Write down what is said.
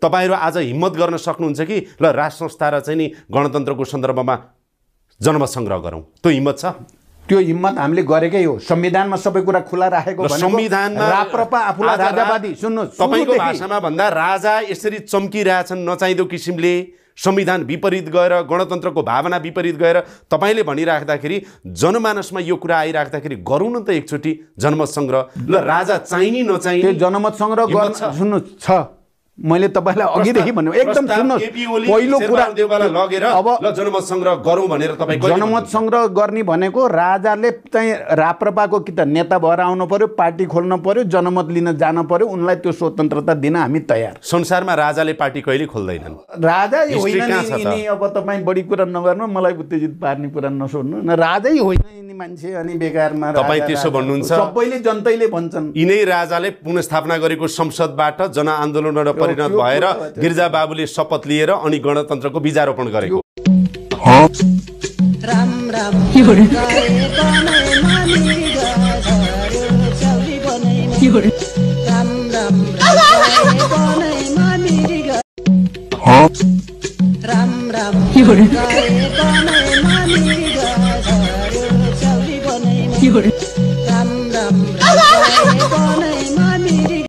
तपाईहरु आज हिम्मत गर्न सक्नुहुन्छ कि ल राज संस्था र चाहिँ नि गणतन्त्रको सन्दर्भमा जनमत संग्रह गरौं? त्यो हिम्मत छ? त्यो हिम्मत हामीले गरेकै हो। संविधानमा सबै कुरा खुला राखेको भनेको संविधानमा राप्रपा आफूलाई राजावादी सुन्नुस् तपाईको भाषामा भन्दा राजा यसरी चम्किरहेछन् नचाहिँदो किसिमले, संविधान विपरीत गएर गणतन्त्रको भावना विपरीत गएर तपाईले भनिराख्दाखेरि जनमानसमा यो कुरा आइराख्दाखेरि गरौँ न त एकचोटी जनमत संग्रह। ल राजा चाहिने नचाहिने त्यो जनमत संग्रह गर्न सुन्नुस् छ। मैले तपाईलाई अघिदेखि भन्नु एकदम सुन्नुस् पहिलो कुरा लगेर अब ल जनमत संग्रह गरौँ भनेर तपाई जनमत संग्रह गर्ने भनेको राजाले चाहिँ राप्रपाको कि त नेता भएर आउनु पर्यो, पार्टी खोल्न पर्यो, जनमत लिन जान पर्यो, उनलाई त्यो स्वतन्त्रता दिन हामी तयार। संसारमा राजाले पार्टी कहिले खोल्दैनन्। राजा होइन नि अब तपाई बढी कुरा नगर्नु, मलाई उत्तेजित पार्ने कुरा नसोध्नु न। राजै होइन यिनी मान्छे अनि बेकारमा तपाई त्यसो भन्नुहुन्छ। सबैले जनताले भन्छन् यिनै राजाले पुनर्स्थापना गरेको संसदबाट जनआन्दोलनबाट परिणत भएर गिरिजा बाबुले शपथ लिएर अनि गणतन्त्रको बीजारोपण गरेको। राम राम राम राम